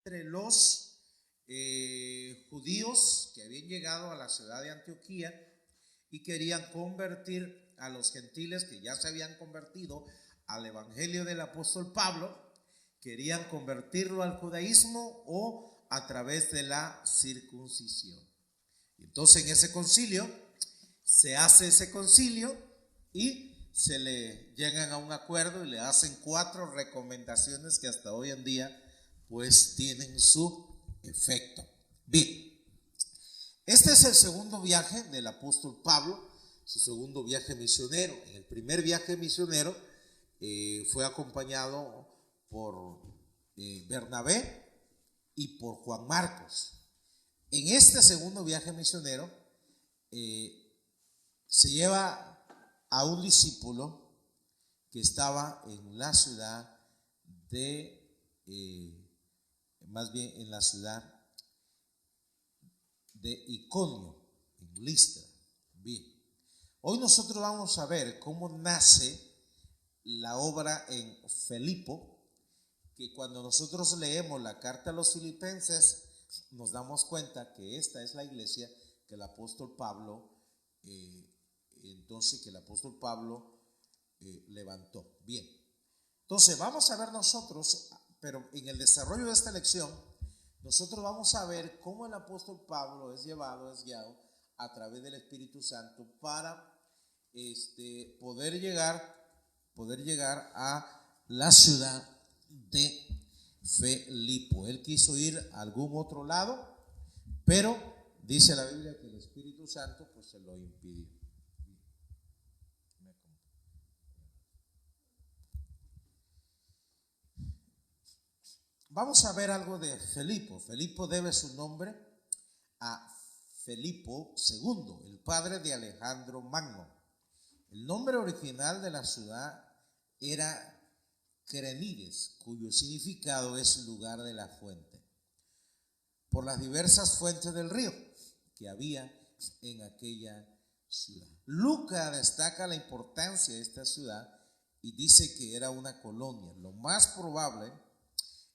entre los judíos que habían llegado a la ciudad de Antioquía y querían convertir a los gentiles que ya se habían convertido al evangelio del apóstol Pablo, querían convertirlo al judaísmo o a través de la circuncisión. Y entonces en ese concilio se hace ese concilio y se le llegan a un acuerdo y le hacen 4 recomendaciones que hasta hoy en día pues tienen su efecto. Bien, este es el segundo viaje del apóstol Pablo, su segundo viaje misionero. En el primer viaje misionero fue acompañado por Bernabé y por Juan Marcos. En este segundo viaje misionero se lleva a un discípulo que estaba en la ciudad más bien en la ciudad de Iconio, en Listra. Bien, hoy nosotros vamos a ver cómo nace la obra en Filipo, que cuando nosotros leemos la carta a los filipenses nos damos cuenta que esta es la iglesia que el apóstol Pablo levantó. Bien, entonces vamos a ver nosotros, pero en el desarrollo de esta lección nosotros vamos a ver cómo el apóstol Pablo es guiado a través del Espíritu Santo para poder llegar a la ciudad de Filipo. Él quiso ir a algún otro lado, pero dice la Biblia que el Espíritu Santo pues se lo impidió. Vamos a ver algo de Filipo. Filipo debe su nombre a Filipo II, el padre de Alejandro Magno. El nombre original de la ciudad era Querenides, cuyo significado es lugar de la fuente, por las diversas fuentes del río que había en aquella ciudad. Lucas destaca la importancia de esta ciudad y dice que era una colonia. Lo más probable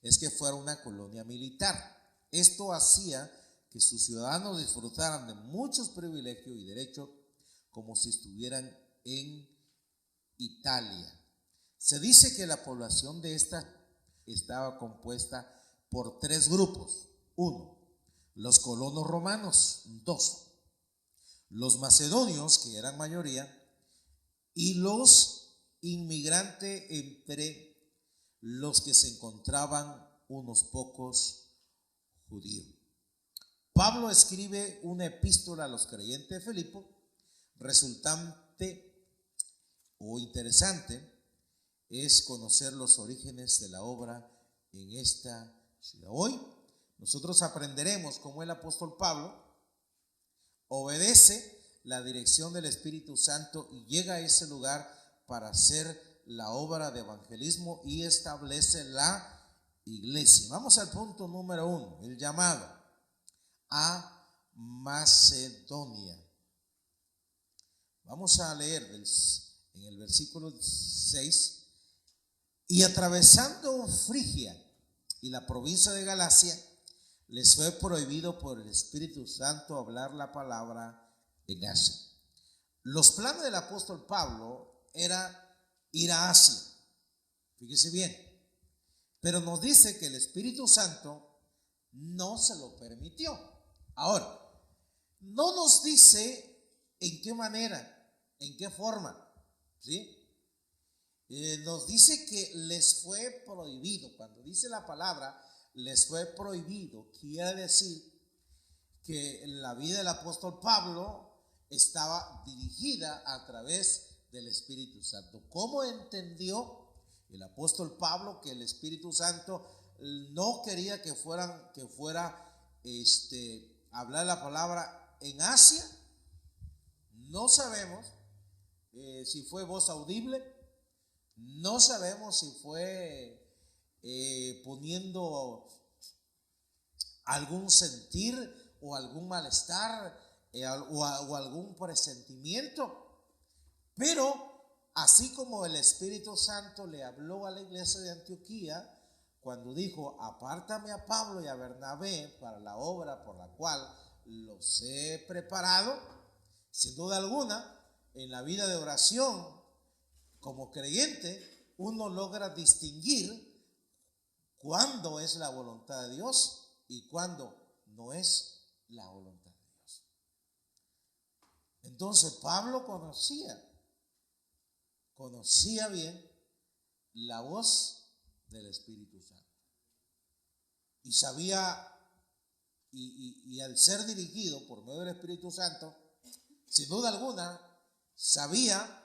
es que fuera una colonia militar. Esto hacía que sus ciudadanos disfrutaran de muchos privilegios y derechos como si estuvieran en Italia. Se dice que la población de esta estaba compuesta por 3 grupos. 1, los colonos romanos. 2, los macedonios, que eran mayoría, y los inmigrantes, entre los que se encontraban unos pocos judíos. Pablo escribe una epístola a los creyentes de Filipo, resultante o interesante es conocer los orígenes de la obra en esta ciudad. Hoy nosotros aprenderemos cómo el apóstol Pablo obedece la dirección del Espíritu Santo y llega a ese lugar para hacer la obra de evangelismo y establece la iglesia. Vamos al punto número 1, el llamado a Macedonia. Vamos a leer en el versículo 6. Y atravesando Frigia y la provincia de Galacia, les fue prohibido por el Espíritu Santo hablar la palabra en Asia. Los planes del apóstol Pablo era ir a Asia, fíjese bien, pero nos dice que el Espíritu Santo no se lo permitió. Ahora, no nos dice en qué manera, en qué forma, ¿sí? Nos dice que les fue prohibido. Cuando dice la palabra les fue prohibido, quiere decir que la vida del apóstol Pablo estaba dirigida a través del Espíritu Santo. ¿Cómo entendió el apóstol Pablo que el Espíritu Santo no quería que fuera hablar la palabra en Asia? No sabemos si fue voz audible. No sabemos si fue poniendo algún sentir o algún malestar o algún presentimiento, pero así como el Espíritu Santo le habló a la iglesia de Antioquía, cuando dijo: apártame a Pablo y a Bernabé para la obra por la cual los he preparado. Sin duda alguna, en la vida de oración, como creyente, uno logra distinguir cuándo es la voluntad de Dios y cuándo no es la voluntad de Dios. Entonces Pablo conocía bien la voz del Espíritu Santo y sabía, y al ser dirigido por medio del Espíritu Santo, sin duda alguna sabía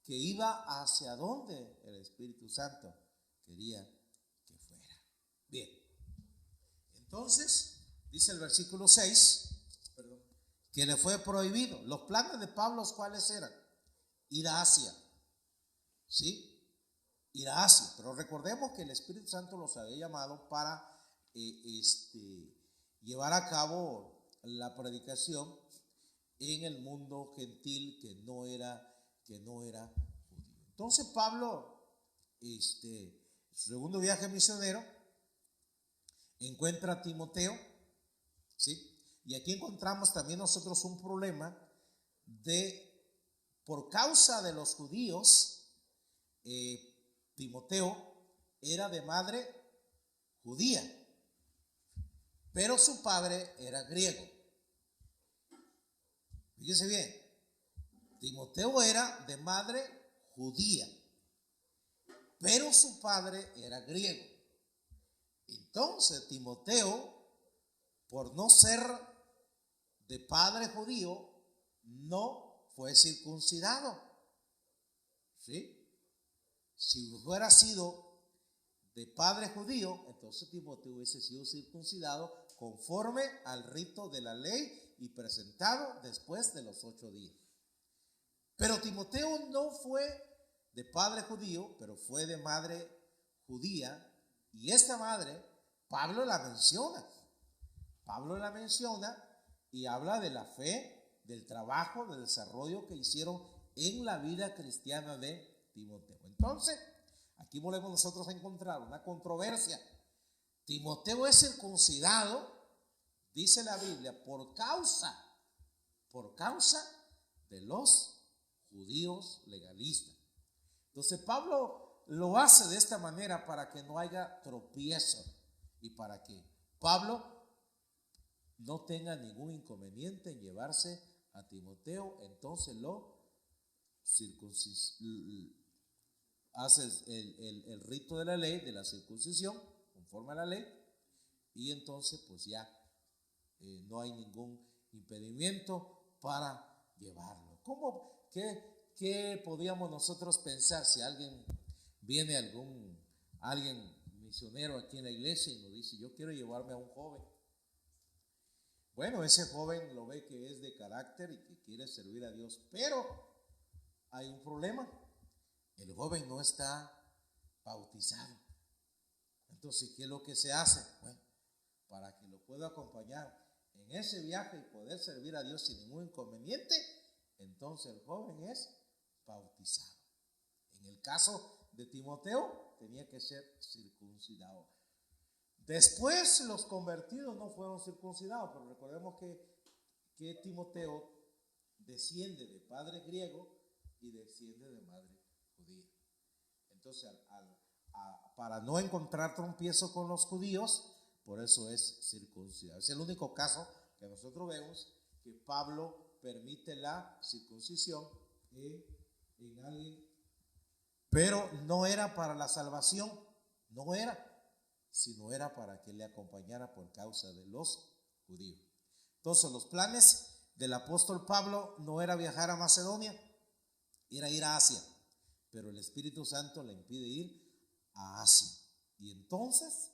que iba hacia donde el Espíritu Santo quería que fuera. Bien, entonces dice el versículo 6, que le fue prohibido. Los planes de Pablo, ¿cuáles eran? Ir a Asia, ¿sí? Ir a Asia. Pero recordemos que el Espíritu Santo los había llamado para llevar a cabo la predicación en el mundo gentil que no era judío. Entonces Pablo, su segundo viaje misionero, encuentra a Timoteo, ¿sí? Y aquí encontramos también nosotros un problema por causa de los judíos, Timoteo era de madre judía, pero su padre era griego. Fíjese bien, Timoteo era de madre judía, pero su padre era griego. Entonces Timoteo, por no ser de padre judío, no fue circuncidado, ¿sí? Si hubiera sido de padre judío, entonces Timoteo hubiese sido circuncidado conforme al rito de la ley y presentado después de los 8 días. Pero Timoteo no fue de padre judío, pero fue de madre judía, y esta madre, Pablo la menciona y habla de la fe, del trabajo, del desarrollo que hicieron en la vida cristiana de Timoteo. Entonces, aquí volvemos nosotros a encontrar una controversia. Timoteo es circuncidado, dice la Biblia, por causa de los judíos legalistas. Entonces Pablo lo hace de esta manera para que no haya tropiezo y para que Pablo no tenga ningún inconveniente en llevarse a Timoteo. Entonces hace el rito de la ley, de la circuncisión, conforme a la ley, y entonces pues ya no hay ningún impedimento para llevarlo. ¿Qué podríamos nosotros pensar si viene alguien misionero aquí en la iglesia y nos dice: yo quiero llevarme a un joven? Bueno, ese joven lo ve que es de carácter y que quiere servir a Dios, pero hay un problema: el joven no está bautizado. Entonces, ¿qué es lo que se hace? Bueno, para que lo pueda acompañar en ese viaje y poder servir a Dios sin ningún inconveniente, entonces el joven es bautizado. En el caso de Timoteo, tenía que ser circuncidado. Después los convertidos no fueron circuncidados, pero recordemos que Timoteo desciende de padre griego y desciende de madre judía. Entonces, para no encontrar trompiezo con los judíos, por eso es circuncidado. Es el único caso que nosotros vemos que Pablo permite la circuncisión en alguien, pero no era para la salvación, sino era para que le acompañara por causa de los judíos. Entonces, los planes del apóstol Pablo no era viajar a Macedonia, era ir a Asia, pero el Espíritu Santo le impide ir a Asia. Y entonces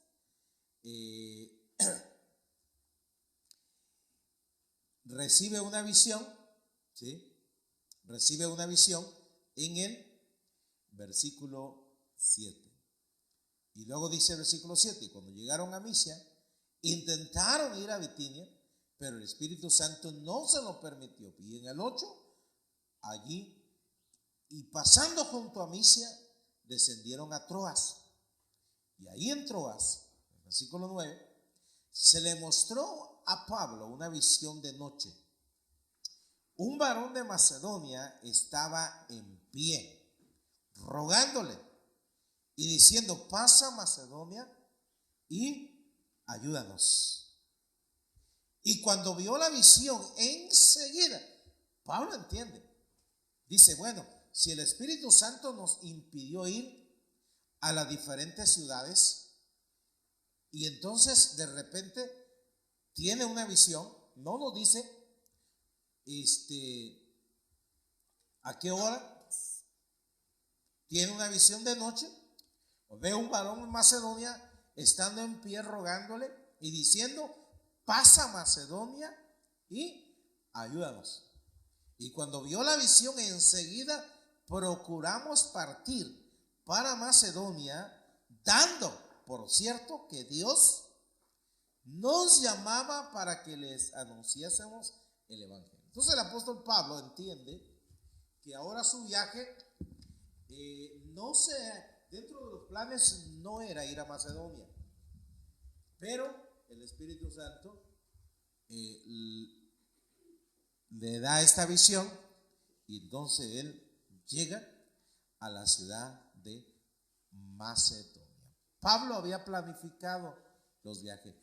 recibe una visión, ¿sí? Recibe una visión en el versículo 7. Y luego dice el versículo 7: y cuando llegaron a Misia, intentaron ir a Bitinia, pero el Espíritu Santo no se lo permitió. Y en el 8, y pasando junto a Misia, descendieron a Troas. Y ahí en Troas, en el versículo 9, se le mostró a Pablo una visión de noche. Un varón de Macedonia estaba en pie, rogándole y diciendo: pasa Macedonia y ayúdanos. Y cuando vio la visión, enseguida, Pablo entiende. Dice: bueno, si el Espíritu Santo nos impidió ir a las diferentes ciudades, y entonces de repente tiene una visión, no nos dice a qué hora, tiene una visión de noche, ve un varón en Macedonia estando en pie rogándole y diciendo: pasa Macedonia y ayúdanos. Y cuando vio la visión, enseguida procuramos partir para Macedonia, dando por cierto que Dios nos llamaba para que les anunciásemos el evangelio. Entonces el apóstol Pablo entiende que ahora su viaje dentro de los planes no era ir a Macedonia, pero el Espíritu Santo le da esta visión y entonces él llega a la ciudad de Macedonia. Pablo había planificado los viajes.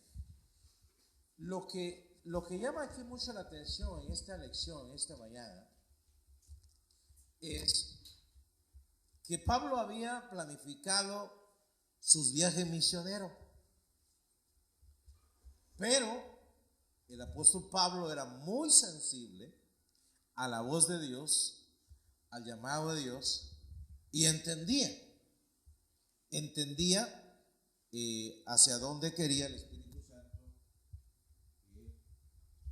Lo que llama aquí mucho la atención en esta lección, en esta mañana, es que Pablo había planificado sus viajes misioneros, pero el apóstol Pablo era muy sensible a la voz de Dios, al llamado de Dios, y entendía hacia dónde quería el Espíritu Santo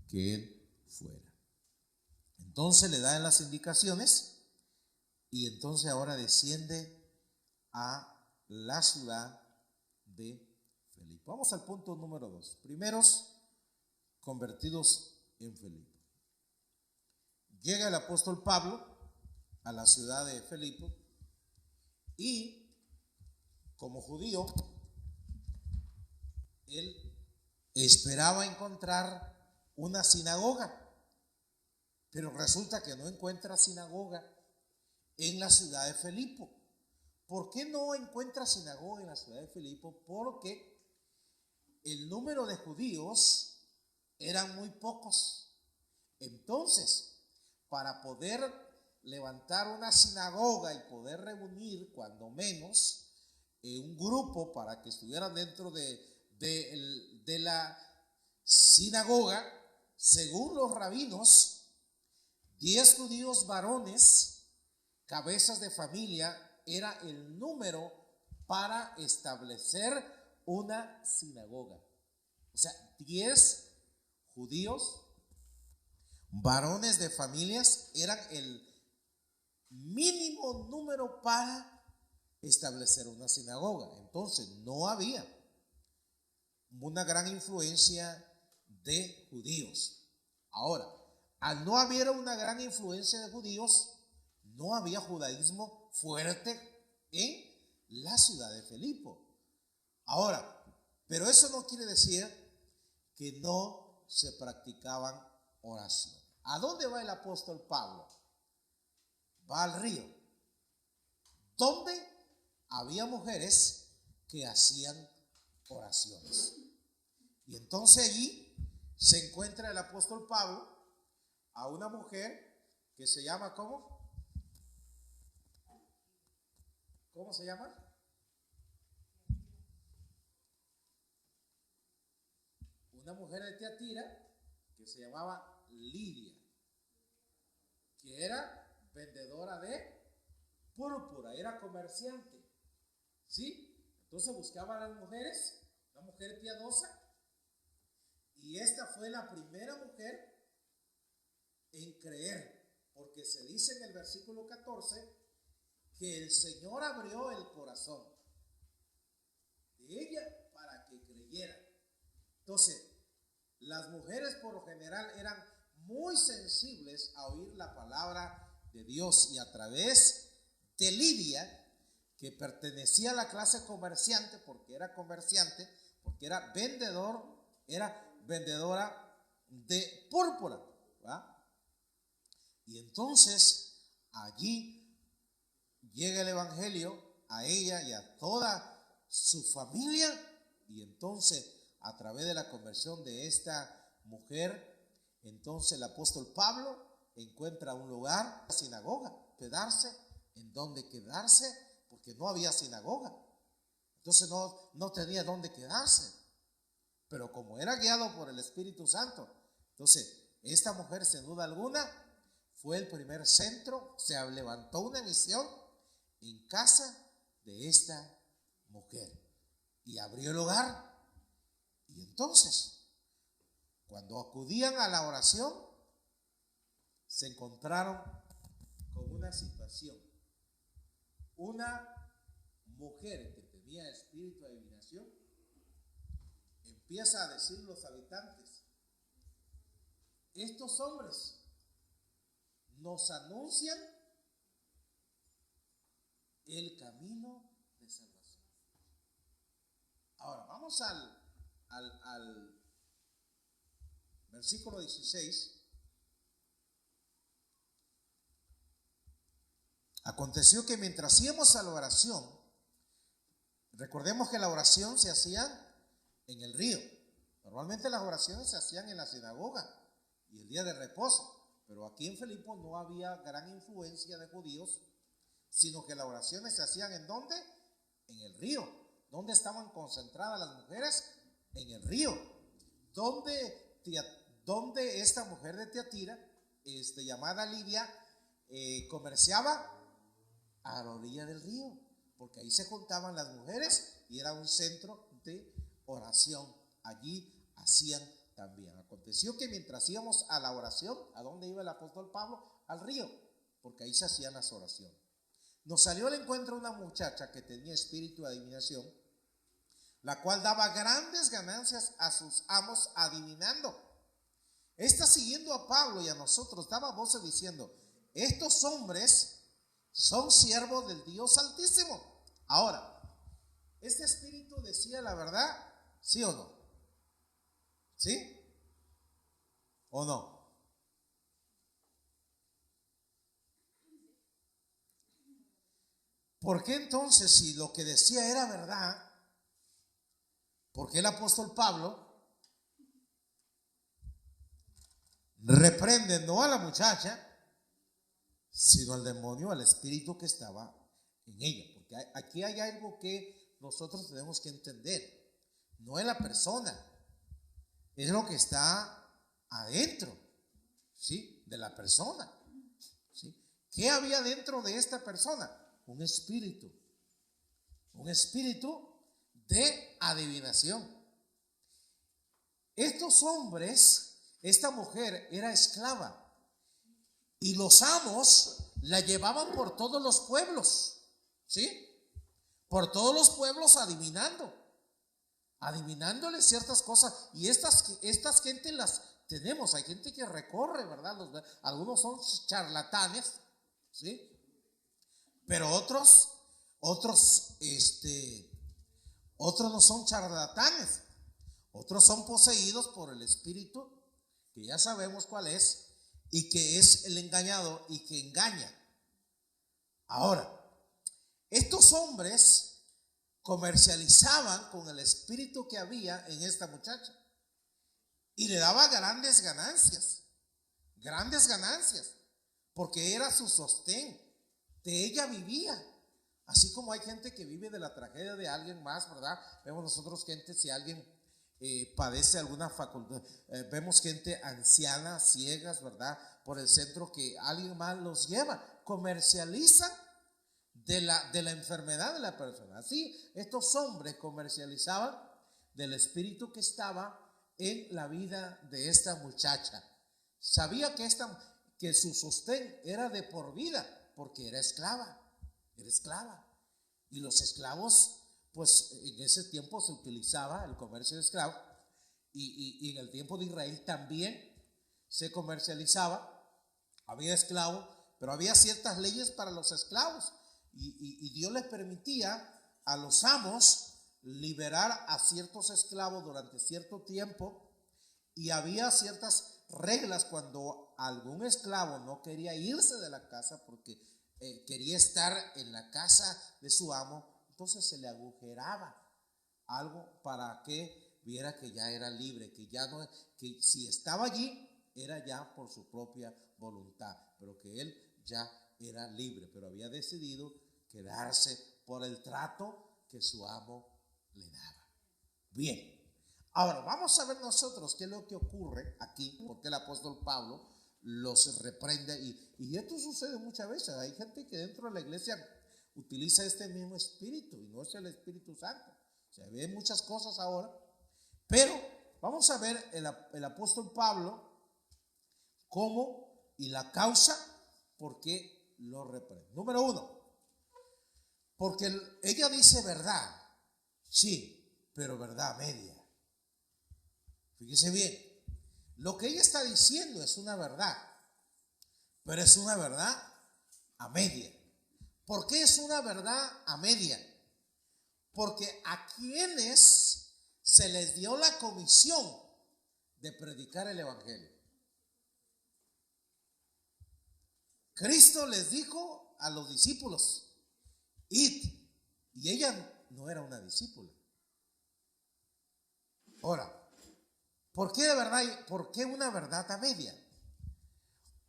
que él fuera. Entonces le dan las indicaciones y entonces ahora desciende a la ciudad de Filipo. Vamos al punto número 2. Primeros convertidos en Filipo. Llega el apóstol Pablo a la ciudad de Filipo y como judío, él esperaba encontrar una sinagoga, pero resulta que no encuentra sinagoga en la ciudad de Filipo. ¿Por qué no encuentra sinagoga en la ciudad de Filipo? Porque el número de judíos eran muy pocos. Entonces, para poder levantar una sinagoga y poder reunir cuando menos un grupo para que estuvieran dentro de la sinagoga, según los rabinos, 10 judíos varones, cabezas de familia, era el número para establecer una sinagoga. O sea, 10 judíos varones de familias eran el mínimo número para establecer una sinagoga. Entonces no había una gran influencia de judíos. Ahora, al no haber una gran influencia de judíos, no había judaísmo fuerte en la ciudad de Filipo. Ahora, pero eso no quiere decir que no se practicaban oraciones. ¿A dónde va el apóstol Pablo? Va al río, donde había mujeres que hacían oraciones. Y entonces allí se encuentra el apóstol Pablo a una mujer que se llama, ¿cómo? ¿Cómo se llama? Una mujer de Tiatira que se llamaba Lidia, que era vendedora de púrpura, era comerciante. ¿Sí? Entonces buscaba a las mujeres, una mujer piadosa, y esta fue la primera mujer en creer, porque se dice en el versículo 14 que el Señor abrió el corazón de ella para que creyera. Entonces, las mujeres por lo general eran muy sensibles a oír la palabra de Dios, y a través de Lidia, que pertenecía a la clase comerciante, porque era comerciante, porque era vendedora de púrpura, ¿verdad? Y entonces allí llega el evangelio a ella y a toda su familia, y entonces a través de la conversión de esta mujer, entonces el apóstol Pablo encuentra un lugar, la sinagoga, quedarse, en donde quedarse, porque no había sinagoga, entonces no tenía dónde quedarse, pero como era guiado por el Espíritu Santo, entonces esta mujer sin duda alguna fue el primer centro, se levantó una misión en casa de esta mujer y abrió el hogar. Y entonces, cuando acudían a la oración, se encontraron con una situación. Una mujer que tenía espíritu de adivinación empieza a decir a los habitantes: estos hombres nos anuncian el camino de salvación. Ahora vamos al versículo 16. Aconteció que mientras íbamos a la oración, recordemos que la oración se hacía en el río. Normalmente las oraciones se hacían en la sinagoga y el día de reposo, pero aquí en Filipo no había gran influencia de judíos, sino que las oraciones se hacían ¿en dónde? En el río. ¿Dónde estaban concentradas las mujeres? En el río. Donde esta mujer de Tiatira, llamada Lidia, comerciaba a la orilla del río, porque ahí se juntaban las mujeres y era un centro de oración. Allí hacían también. Aconteció que mientras íbamos a la oración, ¿a dónde iba el apóstol Pablo? Al río, porque ahí se hacían las oraciones. Nos salió al encuentro una muchacha que tenía espíritu de adivinación, la cual daba grandes ganancias a sus amos adivinando. Esta, siguiendo a Pablo y a nosotros, daba voces diciendo: estos hombres son siervos del Dios Altísimo. Ahora, ¿este espíritu decía la verdad? ¿Sí o no? ¿Sí o no? ¿Por qué entonces, si lo que decía era verdad, por qué el apóstol Pablo reprende no a la muchacha, sino al demonio, al espíritu que estaba en ella? Porque aquí hay algo que nosotros tenemos que entender. No es la persona, es lo que está adentro, ¿sí? De la persona, ¿sí? ¿Qué había dentro de esta persona? Un espíritu de adivinación. Estos hombres, esta mujer era esclava y los amos la llevaban por todos los pueblos, ¿sí? Por todos los pueblos adivinándole ciertas cosas. Y estas gente las tenemos. Hay gente que recorre, ¿verdad? Algunos son charlatanes, ¿sí? Pero otros no son charlatanes. Otros son poseídos por el espíritu, que ya sabemos cuál es, y que es el engañado y que engaña. Ahora, estos hombres comercializaban con el espíritu que había en esta muchacha y le daba grandes ganancias, porque era su sostén. De ella vivía. Así como hay gente que vive de la tragedia de alguien más, ¿verdad? Vemos nosotros gente, si alguien padece alguna facultad, vemos gente anciana, ciegas, ¿verdad? Por el centro, que alguien más los lleva, comercializan de la enfermedad de la persona. Así estos hombres comercializaban del espíritu que estaba en la vida de esta muchacha. Sabía que su sostén era de por vida, porque era esclava. Y los esclavos, pues en ese tiempo se utilizaba el comercio de esclavos, y en el tiempo de Israel también se comercializaba. Había esclavos, pero había ciertas leyes para los esclavos. y Dios les permitía a los amos liberar a ciertos esclavos durante cierto tiempo, y había ciertas reglas cuando algún esclavo no quería irse de la casa porque quería estar en la casa de su amo, entonces se le agujeraba algo para que viera que ya era libre, que ya no, que si estaba allí era ya por su propia voluntad, pero que él ya era libre, pero había decidido quedarse por el trato que su amo le daba. Bien, ahora vamos a ver nosotros qué es lo que ocurre aquí, porque el apóstol Pablo los reprende, y esto sucede muchas veces. Hay gente que dentro de la iglesia utiliza este mismo espíritu y no es el Espíritu Santo. Se ven muchas cosas ahora, pero vamos a ver el apóstol Pablo cómo y la causa por qué lo reprende. Número uno, porque ella dice verdad, sí, pero verdad media. Fíjese bien, lo que ella está diciendo es una verdad, pero es una verdad a media. ¿Por qué es una verdad a media? Porque a quienes se les dio la comisión de predicar el evangelio. Cristo les dijo a los discípulos, id, y ella no era una discípula. Ahora, ¿por qué de verdad? ¿Por qué una verdad a media?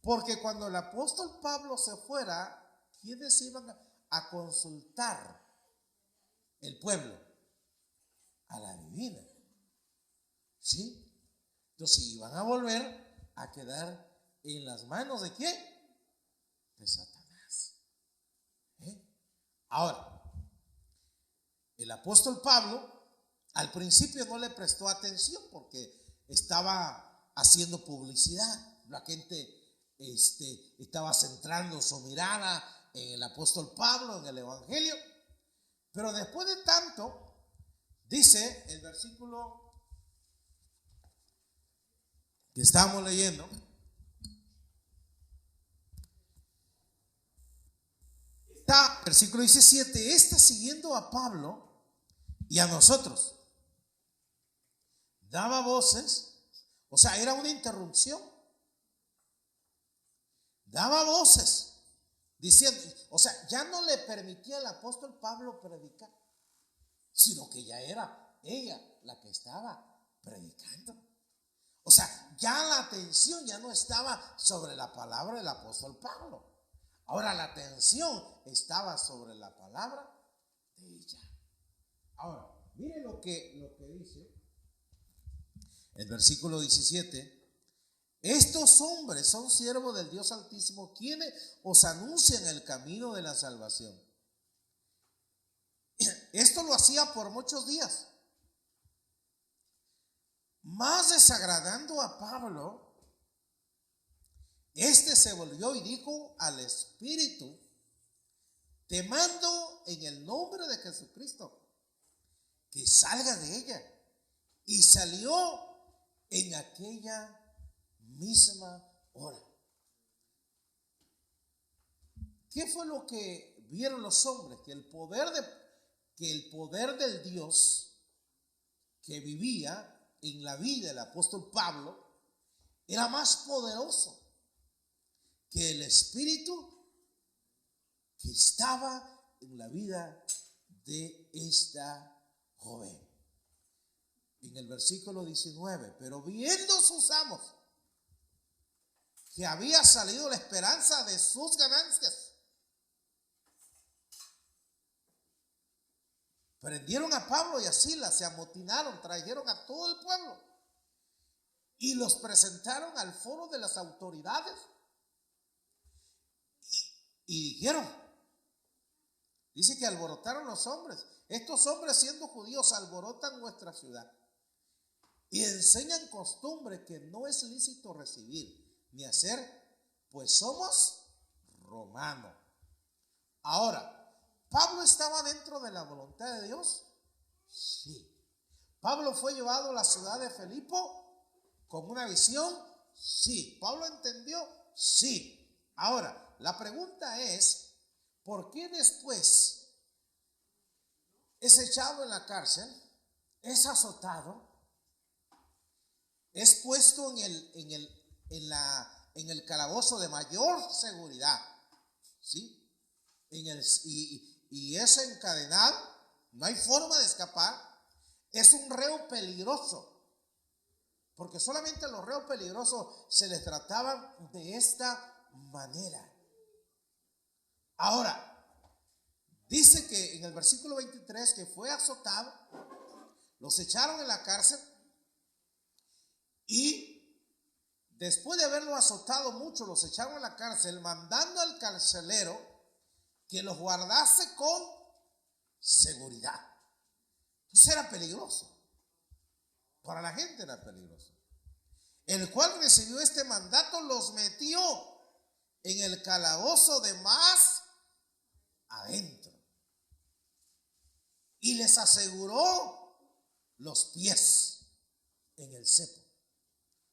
Porque cuando el apóstol Pablo se fuera, ¿quiénes iban a consultar el pueblo? A la divina. ¿Sí? Entonces iban a volver a quedar en las manos de ¿quién? De Satanás. Ahora, el apóstol Pablo al principio no le prestó atención porque estaba haciendo publicidad. La gente estaba centrando su mirada en el apóstol Pablo, en el evangelio. Pero después de tanto, dice el versículo que estábamos leyendo, está, versículo 17, está siguiendo a Pablo y a nosotros. Daba voces, o sea, era una interrupción. Daba voces, diciendo, o sea, ya no le permitía al apóstol Pablo predicar, sino que ya era ella la que estaba predicando. O sea, ya la atención ya no estaba sobre la palabra del apóstol Pablo. Ahora la atención estaba sobre la palabra de ella. Ahora, mire lo que dice el versículo 17. Estos hombres son siervos del Dios Altísimo, quienes os anuncian el camino de la salvación. Esto lo hacía por muchos días. Más desagradando a Pablo, se volvió y dijo al Espíritu: te mando en el nombre de Jesucristo que salga de ella. Y salió en aquella misma hora. ¿Qué fue lo que vieron los hombres? Que el poder del Dios que vivía en la vida del apóstol Pablo era más poderoso que el espíritu que estaba en la vida de esta joven. En el versículo 19, pero viendo sus amos que había salido la esperanza de sus ganancias, prendieron a Pablo y a Silas, se amotinaron, trajeron a todo el pueblo y los presentaron al foro de las autoridades y dijeron, dice que alborotaron los hombres. Estos hombres, siendo judíos, alborotan nuestra ciudad y enseñan costumbre que no es lícito recibir ni hacer, pues somos romanos. Ahora, ¿Pablo estaba dentro de la voluntad de Dios? Sí. ¿Pablo fue llevado a la ciudad de Filipo con una visión? Sí. ¿Pablo entendió? Sí. Ahora, la pregunta es, ¿por qué después es echado en la cárcel, es azotado, es puesto en el calabozo de mayor seguridad, ¿sí? Y es encadenado, no hay forma de escapar, es un reo peligroso, porque solamente a los reos peligrosos se les trataba de esta manera. Ahora, dice que en el versículo 23 que fue azotado, los echaron en la cárcel y después de haberlo azotado mucho, los echaron en la cárcel, mandando al carcelero que los guardase con seguridad. Entonces era peligroso. Para la gente era peligroso. El cual recibió este mandato, los metió en el calabozo de más adentro y les aseguró los pies en el cepo.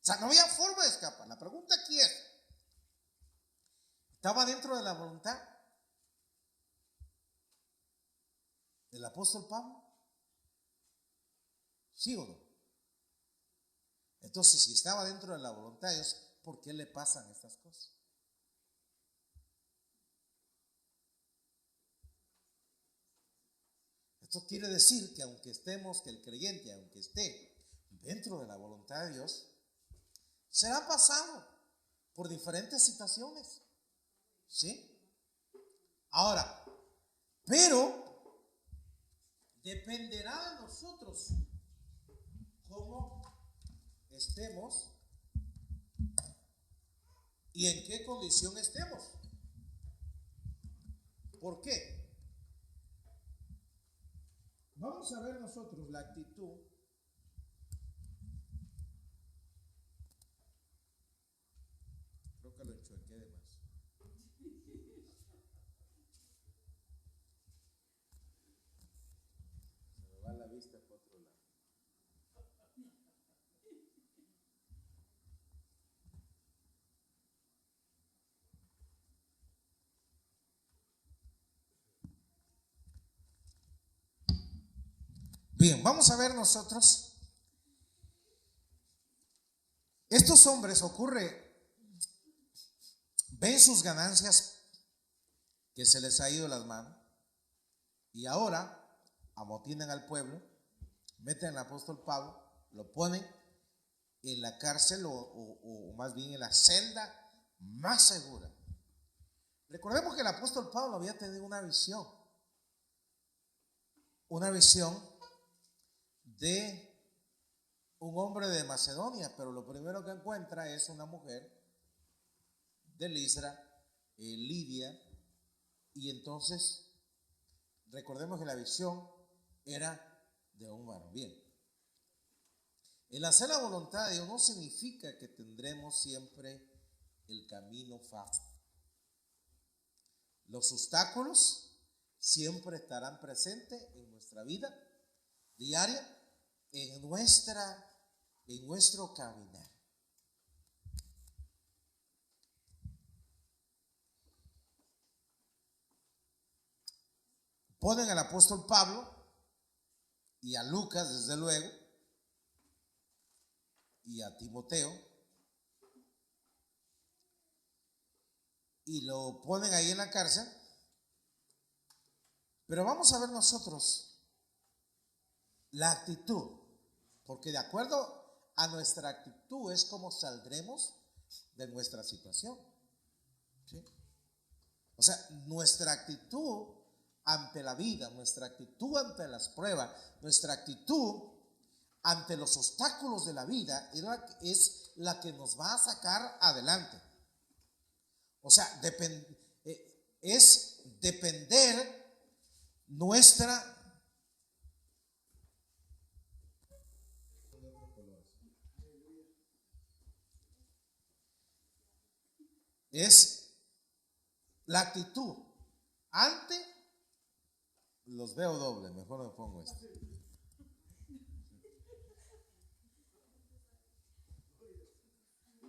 O sea, no había forma de escapar. La pregunta aquí es, ¿estaba dentro de la voluntad del apóstol Pablo? ¿Sí o no? Entonces, si estaba dentro de la voluntad de Dios, ¿por qué le pasan estas cosas? Esto quiere decir que aunque estemos, que el creyente, aunque esté dentro de la voluntad de Dios, será pasado por diferentes situaciones, ¿sí? Ahora, pero dependerá de nosotros cómo estemos y en qué condición estemos. ¿Por qué? Vamos a ver nosotros la actitud creo que lo enchuequé de más. Se me va la vista para otro lado. Bien, vamos a ver nosotros. Estos hombres ven sus ganancias que se les ha ido de las manos y ahora amotinan al pueblo, meten al apóstol Pablo, lo ponen en la cárcel o más bien en la celda más segura. Recordemos que el apóstol Pablo había tenido una visión de un hombre de Macedonia, pero lo primero que encuentra es una mujer de Listra, Lidia, y entonces recordemos que la visión era de un varón. Bien, el hacer la voluntad de Dios no significa que tendremos siempre el camino fácil. Los obstáculos siempre estarán presentes en nuestra vida diaria, en nuestro caminar. Ponen al apóstol Pablo y a Lucas, desde luego, y a Timoteo, y lo ponen ahí en la cárcel. Pero vamos a ver nosotros la actitud, porque de acuerdo a nuestra actitud es como saldremos de nuestra situación, ¿sí? O sea, nuestra actitud ante la vida, nuestra actitud ante las pruebas, nuestra actitud ante los obstáculos de la vida es la que nos va a sacar adelante. O sea, es depender nuestra es la actitud ante los veo doble, mejor me pongo esto.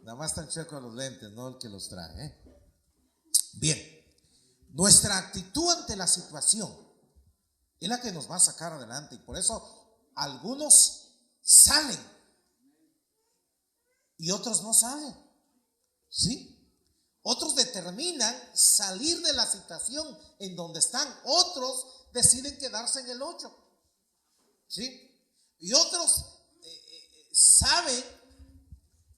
Nada más tan chuecos los lentes, no el que los trae, ¿eh? Bien, Nuestra actitud ante la situación es la que nos va a sacar adelante. Y por eso algunos salen y otros no salen. ¿Sí? Otros determinan salir de la situación en donde están. Otros deciden quedarse en el 8. ¿Sí? Y otros saben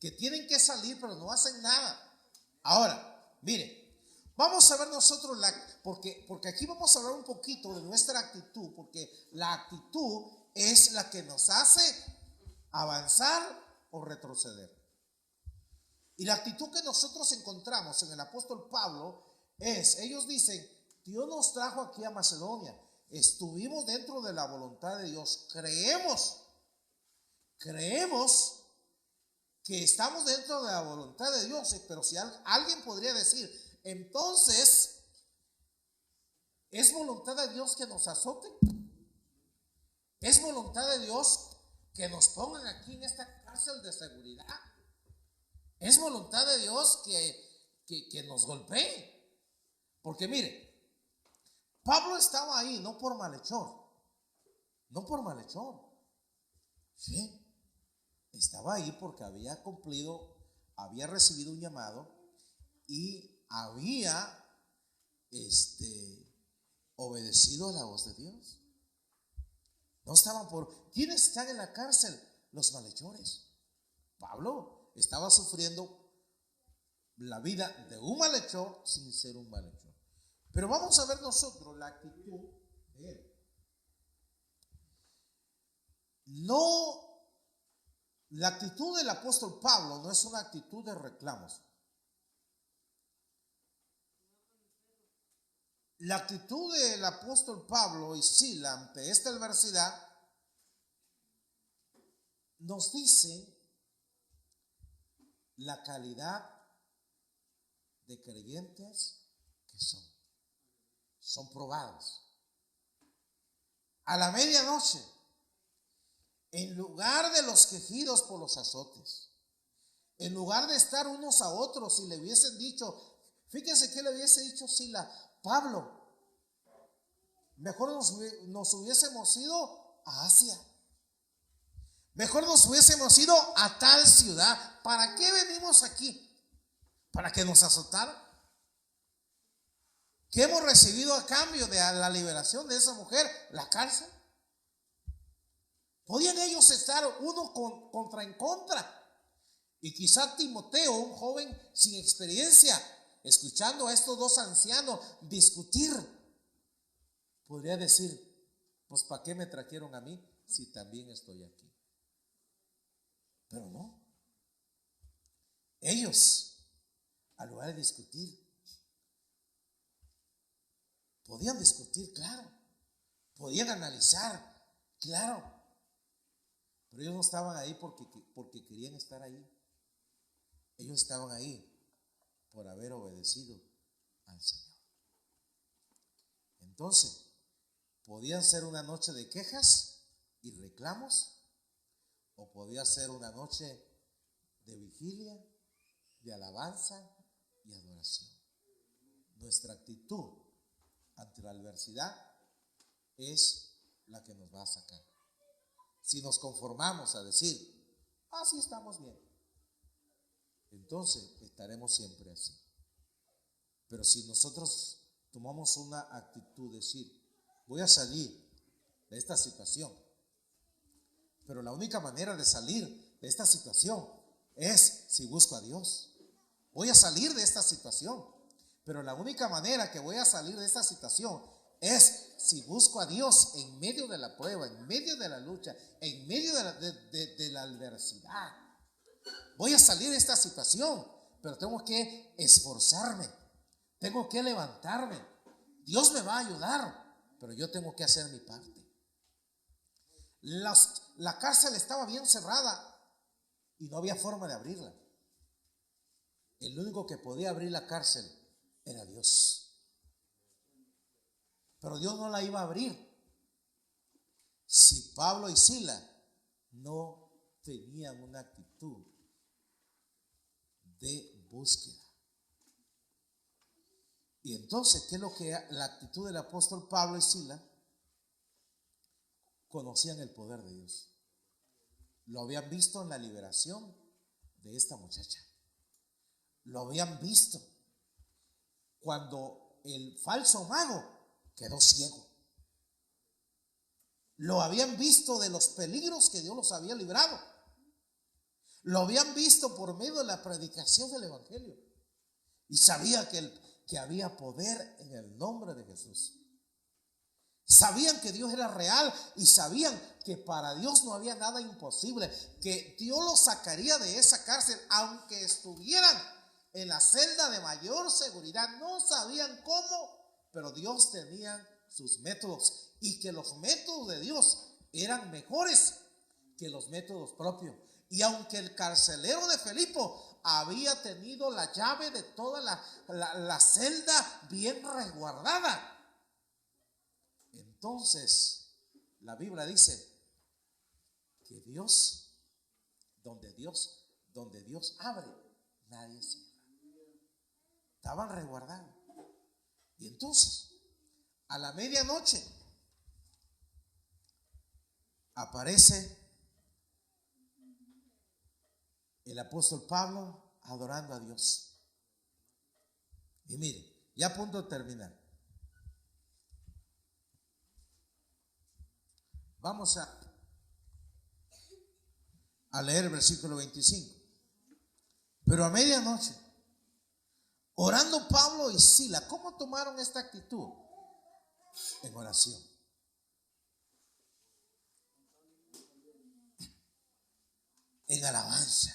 que tienen que salir, pero no hacen nada. Ahora, mire, vamos a ver nosotros porque aquí vamos a hablar un poquito de nuestra actitud, porque la actitud es la que nos hace avanzar o retroceder. Y la actitud que nosotros encontramos en el apóstol Pablo es, ellos dicen, Dios nos trajo aquí a Macedonia, estuvimos dentro de la voluntad de Dios, creemos que estamos dentro de la voluntad de Dios, pero si alguien podría decir, entonces, ¿es voluntad de Dios que nos azoten? ¿Es voluntad de Dios que nos pongan aquí en esta cárcel de seguridad? ¿Es voluntad de Dios que nos golpee? Porque mire, Pablo estaba ahí no por malhechor, ¿sí? Estaba ahí porque había recibido un llamado y había obedecido a la voz de Dios. No estaban ¿quiénes están en la cárcel? Los malhechores. Pablo estaba sufriendo la vida de un malhechor sin ser un malhechor. Pero vamos a ver nosotros la actitud de él. La actitud del apóstol Pablo no es una actitud de reclamos. La actitud del apóstol Pablo y Sila ante esta adversidad nos dice la calidad de creyentes que son probados. A la medianoche, en lugar de los quejidos por los azotes, en lugar de estar unos a otros, si le hubiesen dicho, fíjense que le hubiese dicho Sila, Pablo, mejor nos hubiésemos ido a Asia, mejor nos hubiésemos ido a tal ciudad. ¿Para qué venimos aquí? ¿Para que nos azotaran? ¿Qué hemos recibido a cambio de la liberación de esa mujer? La cárcel. ¿Podían ellos estar uno en contra? Y quizá Timoteo, un joven sin experiencia, escuchando a estos dos ancianos discutir, podría decir, pues ¿para qué me trajeron a mí si también estoy aquí? Pero no. Ellos, al lugar de discutir, podían discutir, claro. Podían analizar, claro. Pero ellos no estaban ahí porque querían estar ahí. Ellos estaban ahí por haber obedecido al Señor. Entonces, podían ser una noche de quejas y reclamos, o podía ser una noche de vigilia, de alabanza y adoración. Nuestra actitud ante la adversidad es la que nos va a sacar. Si nos conformamos a decir, así estamos bien, entonces estaremos siempre así. Pero si nosotros tomamos una actitud de decir, voy a salir de esta situación, pero la única manera de salir de esta situación es si busco a Dios. Voy a salir de esta situación, pero la única manera que voy a salir de esta situación es si busco a Dios en medio de la prueba, en medio de la lucha, en medio de la adversidad. Voy a salir de esta situación, pero tengo que esforzarme, tengo que levantarme. Dios me va a ayudar, pero yo tengo que hacer mi parte. La cárcel estaba bien cerrada y no había forma de abrirla. El único que podía abrir la cárcel era Dios. Pero Dios no la iba a abrir si Pablo y Sila no tenían una actitud de búsqueda. Y entonces, ¿qué es lo que la actitud del apóstol Pablo y Silas? Conocían el poder de Dios. Lo habían visto en la liberación de esta muchacha. Lo habían visto cuando el falso mago quedó ciego. Lo habían visto de los peligros que Dios los había librado. Lo habían visto por medio de la predicación del evangelio. Y sabía que había poder en el nombre de Jesús. Sabían que Dios era real y sabían que para Dios no había nada imposible, que Dios los sacaría de esa cárcel aunque estuvieran en la celda de mayor seguridad. No sabían cómo, pero Dios tenía sus métodos y que los métodos de Dios eran mejores que los métodos propios. Y aunque el carcelero de Filipo había tenido la llave de toda la celda bien resguardada, entonces la Biblia dice que Dios, donde Dios abre, nadie cierra. Estaban resguardados. Y entonces, a la medianoche, aparece el apóstol Pablo adorando a Dios. Y mire, ya a punto de terminar. Vamos a leer el versículo 25. Pero a medianoche, orando Pablo y Silas, ¿cómo tomaron esta actitud? En oración. En alabanza.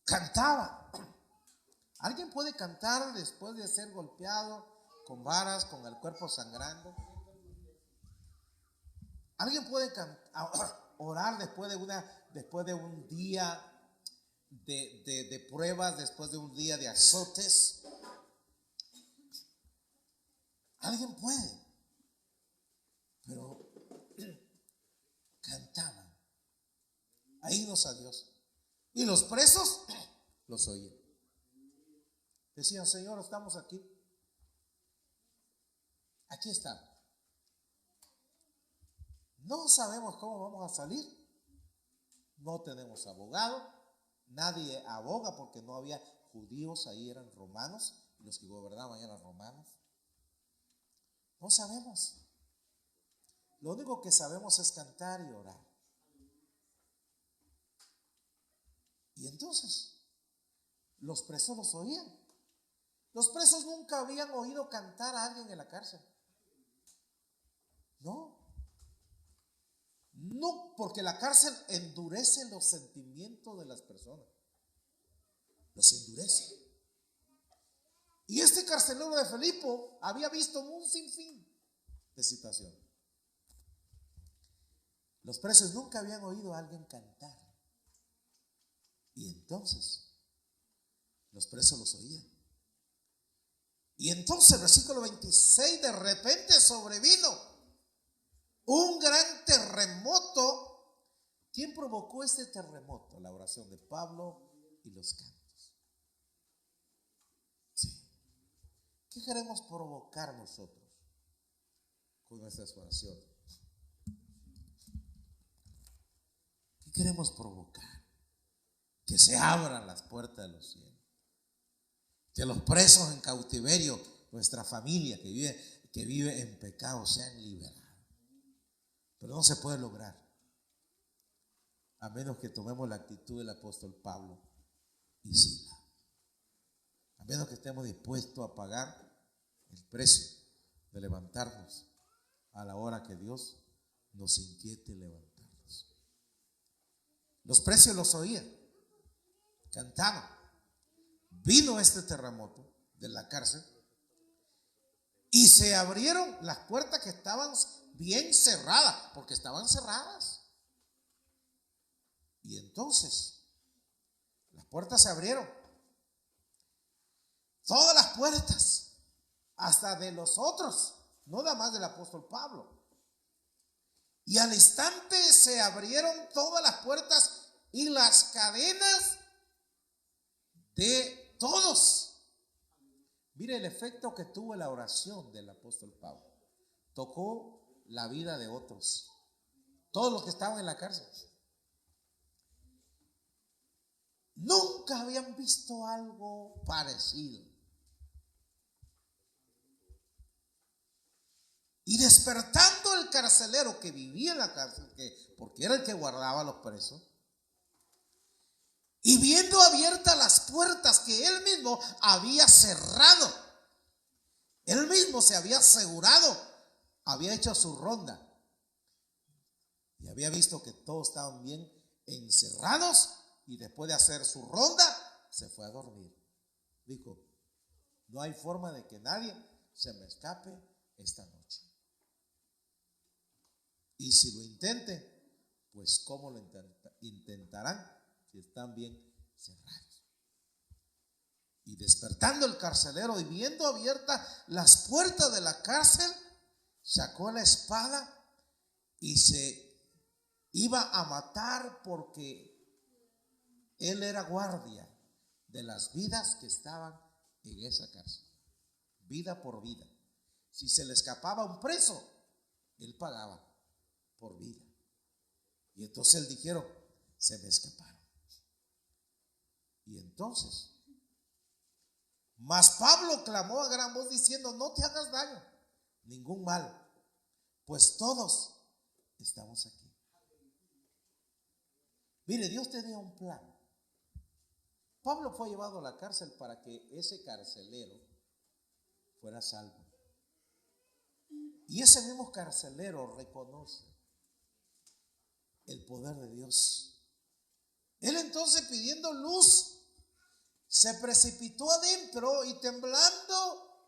Cantaban. ¿Alguien puede cantar después de ser golpeado con varas, con el cuerpo sangrando? ¿Alguien puede orar después de un día de pruebas, después de un día de azotes? Alguien puede, pero cantaban a himnos a Dios. Y los presos los oían. Decían: Señor, estamos aquí. Aquí estamos. No sabemos cómo vamos a salir. No tenemos abogado. Nadie aboga porque no había judíos, ahí eran romanos. Los que gobernaban eran romanos. No sabemos. Lo único que sabemos es cantar y orar. Y entonces los presos los oían. Los presos nunca habían oído cantar a alguien en la cárcel. No, porque la cárcel endurece los sentimientos de las personas. Los endurece. Y este carcelero de Filipo había visto un sinfín de situaciones. Los presos nunca habían oído a alguien cantar. Y entonces los presos los oían. Y entonces, versículo 26, de repente sobrevino un gran terremoto. ¿Quién provocó este terremoto? La oración de Pablo y los cantos. Sí. ¿Qué queremos provocar nosotros con nuestras oraciones? ¿Qué queremos provocar? Que se abran las puertas de los cielos. Que los presos en cautiverio, nuestra familia que vive en pecado, sean liberados. Pero no se puede lograr a menos que tomemos la actitud del apóstol Pablo y Silas. A menos que estemos dispuestos a pagar el precio de levantarnos a la hora que Dios nos inquiete levantarnos. Los presos los oían, cantaban. Vino este terremoto de la cárcel y se abrieron las puertas que estaban bien cerradas, porque estaban cerradas. Y entonces las puertas se abrieron. Todas las puertas, hasta de los otros, no nada más del apóstol Pablo. Y al instante se abrieron todas las puertas y las cadenas de todos. Mire el efecto que tuvo la oración del apóstol Pablo. Tocó la vida de otros, todos los que estaban en la cárcel. Nunca habían visto algo parecido. Y despertando el carcelero que vivía en la cárcel, porque era el que guardaba a los presos, y viendo abiertas las puertas que él mismo había cerrado, él mismo se había asegurado, había hecho su ronda y había visto que todos estaban bien encerrados, y después de hacer su ronda se fue a dormir. Dijo: no hay forma de que nadie se me escape esta noche. Y si lo intenten, pues ¿cómo lo intentarán si están bien cerrados? Y despertando el carcelero y viendo abiertas las puertas de la cárcel, sacó la espada y se iba a matar, porque él era guardia de las vidas que estaban en esa cárcel, vida por vida. Si se le escapaba un preso, él pagaba por vida. Y entonces él dijeron: se me escaparon. Y entonces, mas Pablo clamó a gran voz diciendo: no te hagas daño, ningún mal, pues todos estamos aquí. Mire, Dios tenía un plan. Pablo fue llevado a la cárcel para que ese carcelero fuera salvo. Y ese mismo carcelero reconoce el poder de Dios. Él entonces, pidiendo luz, se precipitó adentro y temblando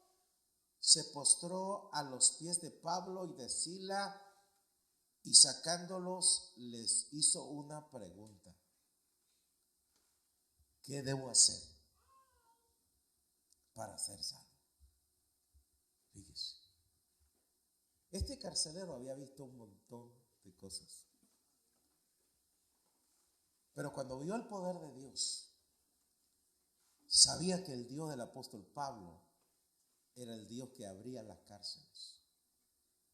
se postró a los pies de Pablo y de Sila, y sacándolos les hizo una pregunta: ¿qué debo hacer para ser salvo? Fíjese, este carcelero había visto un montón de cosas, pero cuando vio el poder de Dios, sabía que el Dios del apóstol Pablo era el Dios que abría las cárceles,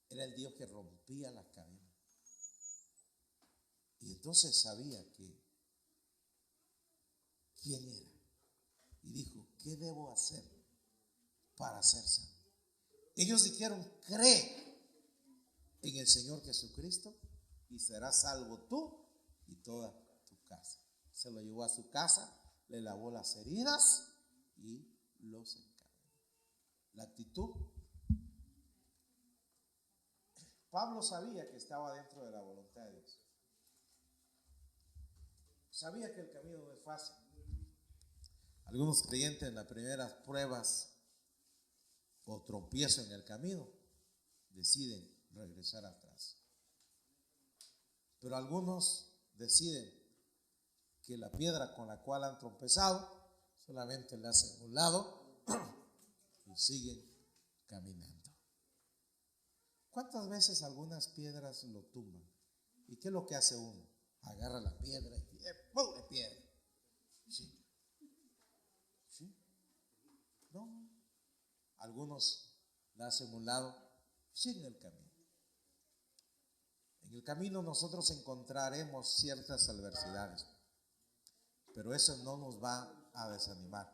era el Dios que rompía las cadenas. Y entonces sabía quién era, y dijo: ¿qué debo hacer para ser salvo? Ellos dijeron: cree en el Señor Jesucristo y serás salvo tú y toda tu casa. Se lo llevó a su casa, le lavó las heridas y los encadenó. La actitud. Pablo sabía que estaba dentro de la voluntad de Dios. Sabía que el camino no es fácil. Algunos creyentes, en las primeras pruebas o tropiezo en el camino, deciden regresar atrás. Pero algunos deciden que la piedra con la cual han tropezado solamente la hacen a un lado y siguen caminando. ¿Cuántas veces algunas piedras lo tumban? ¿Y qué es lo que hace uno? Agarra la piedra y ¡pobre piedra! ¿Sí? ¿Sí? No. Algunos la hacen a un lado, siguen el camino. En el camino nosotros encontraremos ciertas adversidades, pero eso no nos va a desanimar.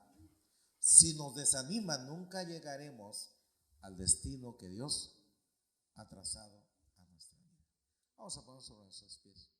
Si nos desanima, nunca llegaremos al destino que Dios ha trazado a nuestra vida. Vamos a poner sobre nuestros pies.